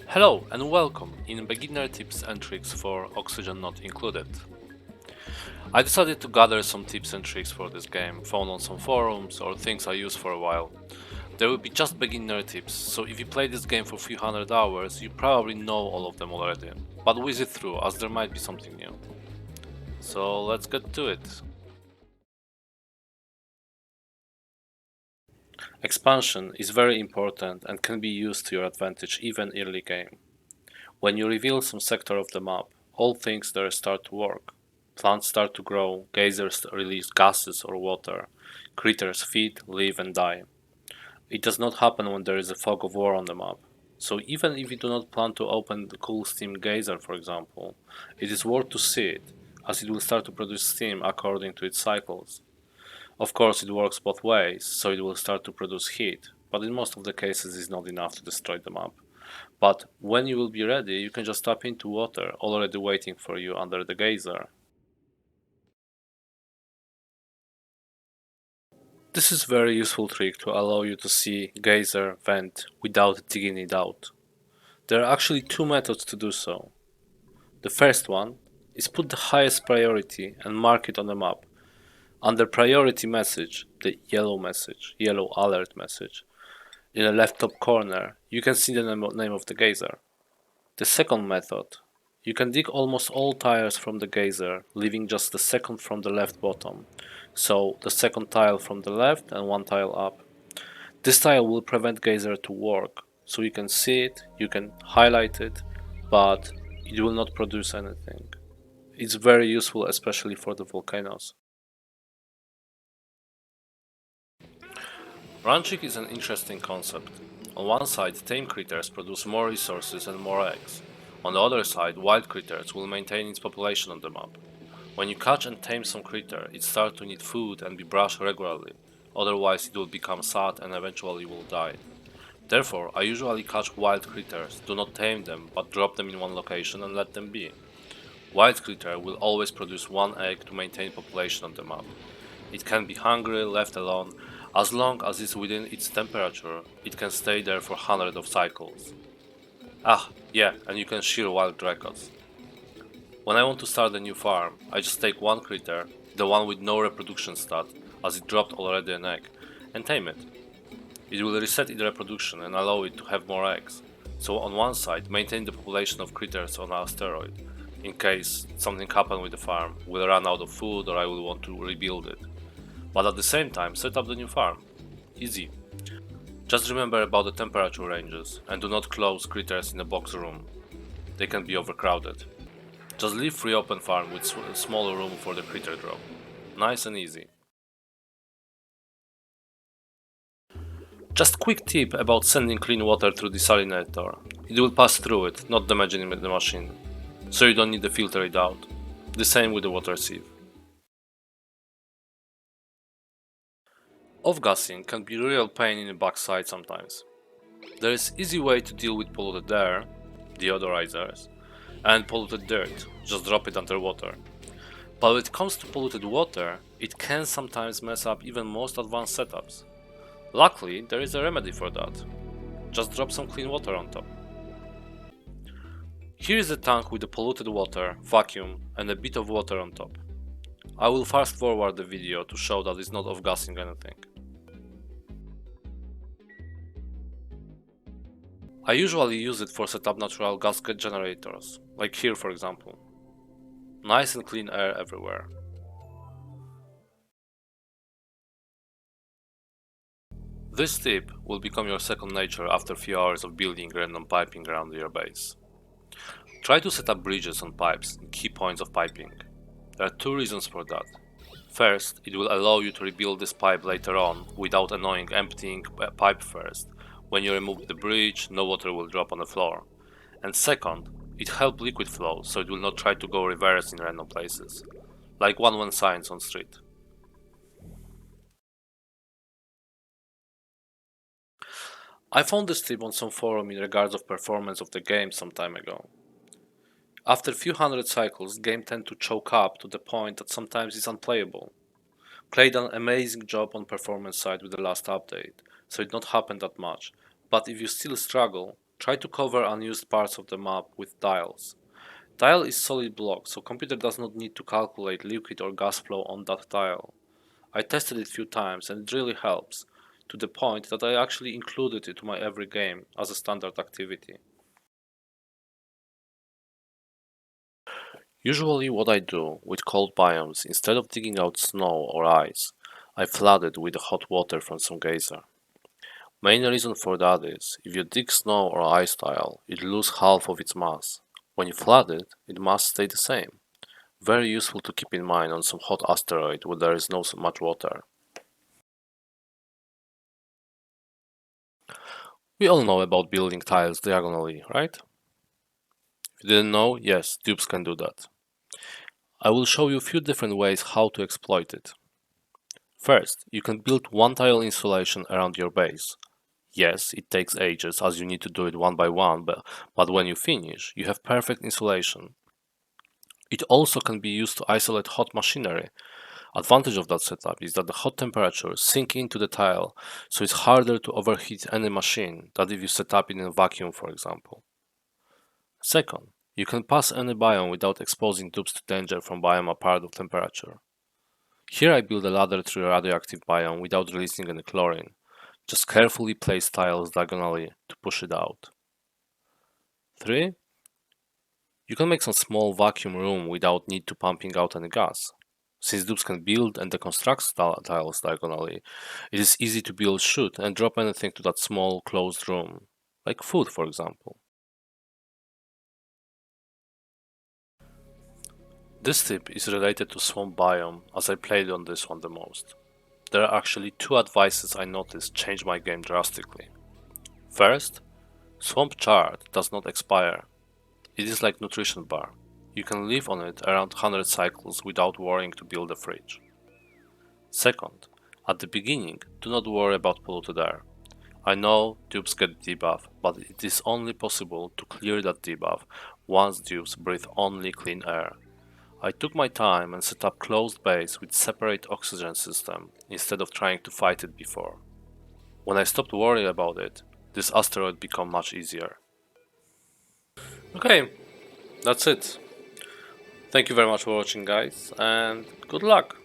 Hello and welcome in beginner tips and tricks for Oxygen Not Included. I decided to gather some tips and tricks for this game, found on some forums or things I used for a while. There will be just beginner tips, so if you play this game for a few hundred hours, you probably know all of them already, but whiz it through as there might be something new. So let's get to it. Expansion is very important and can be used to your advantage even early game. When you reveal some sector of the map, all things there start to work. Plants start to grow, geysers release gases or water, critters feed, live and die. It does not happen when there is a fog of war on the map. So even if you do not plan to open the cool steam geyser for example, it is worth to see it, as it will start to produce steam according to its cycles. Of course it works both ways, so it will start to produce heat, but in most of the cases it is not enough to destroy the map. But when you will be ready, you can just tap into water already waiting for you under the geyser. This is a very useful trick to allow you to see geyser vent without digging it out. There are actually two methods to do so. The first one is put the highest priority and mark it on the map. Under priority message, the yellow alert message, in the left top corner, you can see the name of the geyser. The second method, you can dig almost all tiles from the geyser, leaving just the second from the left bottom. So the second tile from the left and one tile up. This tile will prevent geyser to work, so you can see it, you can highlight it, but it will not produce anything. It's very useful especially for the volcanoes. Ranching is an interesting concept. On one side, tame critters produce more resources and more eggs. On the other side, wild critters will maintain its population on the map. When you catch and tame some critter, it starts to need food and be brushed regularly, otherwise it will become sad and eventually will die. Therefore, I usually catch wild critters, do not tame them, but drop them in one location and let them be. Wild critter will always produce one egg to maintain population on the map. It can be hungry, left alone, as long as it's within its temperature, it can stay there for hundreds of cycles. Ah, yeah, and you can shear wild dragons. When I want to start a new farm, I just take one critter, the one with no reproduction stat, as it dropped already an egg, and tame it. It will reset its reproduction and allow it to have more eggs. So on one side, maintain the population of critters on our asteroid, in case something happens with the farm, we'll run out of food or I will want to rebuild it. But at the same time, set up the new farm. Easy. Just remember about the temperature ranges, and do not close critters in a box room. They can be overcrowded. Just leave free open farm with small room for the critter drop. Nice and easy. Just quick tip about sending clean water through desalinator. It will pass through it, not damaging the machine. So you don't need to filter it out. The same with the water sieve. Offgasing can be a real pain in the backside sometimes. There is easy way to deal with polluted air, deodorizers, and polluted dirt, just drop it underwater. But when it comes to polluted water, it can sometimes mess up even most advanced setups. Luckily, there is a remedy for that. Just drop some clean water on top. Here is a tank with the polluted water, vacuum, and a bit of water on top. I will fast forward the video to show that it's not off-gassing anything. I usually use it for set up natural gas generators, like here for example. Nice and clean air everywhere. This tip will become your second nature after a few hours of building random piping around your base. Try to set up bridges on pipes in key points of piping. There are two reasons for that. First, it will allow you to rebuild this pipe later on without annoying emptying a pipe first. When you remove the bridge, no water will drop on the floor. And second, it helps liquid flow so it will not try to go reverse in random places, like one signs on street. I found this tip on some forum in regards of performance of the game some time ago. After a few hundred cycles, game tend to choke up to the point that sometimes it's unplayable. Clay done an amazing job on performance side with the last update, so it not happen that much. But if you still struggle, Try to cover unused parts of the map with tiles. Tile is solid block, so computer does not need to calculate liquid or gas flow on that tile. I tested it few times and it really helps, to the point that I actually included it to my every game as a standard activity. Usually what I do with cold biomes, instead of digging out snow or ice, I flood it with hot water from some geyser. Main reason for that is, if you dig snow or ice tile, it loses half of its mass. When you flood it, it must stay the same. Very useful to keep in mind on some hot asteroid where there is no so much water. We all know about building tiles diagonally, right? If you didn't know, yes, tubes can do that. I will show you a few different ways how to exploit it. First, you can build one tile insulation around your base. Yes, it takes ages as you need to do it one by one, but when you finish, you have perfect insulation. It also can be used to isolate hot machinery. Advantage of that setup is that the hot temperatures sink into the tile, so it's harder to overheat any machine than if you set up in a vacuum, for example. Second, you can pass any biome without exposing tubes to danger from biome apart of temperature. Here I build a ladder through a radioactive biome without releasing any chlorine. Just carefully place tiles diagonally to push it out. 3. You can make some small vacuum room without need to pumping out any gas. Since dupes can build and deconstruct tiles diagonally, it is easy to build, shoot, and drop anything to that small closed room, like food for example. This tip is related to swamp biome as I played on this one the most. There are actually two advices I noticed changed my game drastically. First, swamp chard does not expire. It is like nutrition bar. You can live on it around 100 cycles without worrying to build a fridge. Second, at the beginning, do not worry about polluted air. I know dupes get debuff, but it is only possible to clear that debuff once dupes breathe only clean air. I took my time and set up closed base with separate oxygen system instead of trying to fight it before. When I stopped worrying about it, this asteroid became much easier. Okay, that's it. Thank you very much for watching guys and good luck!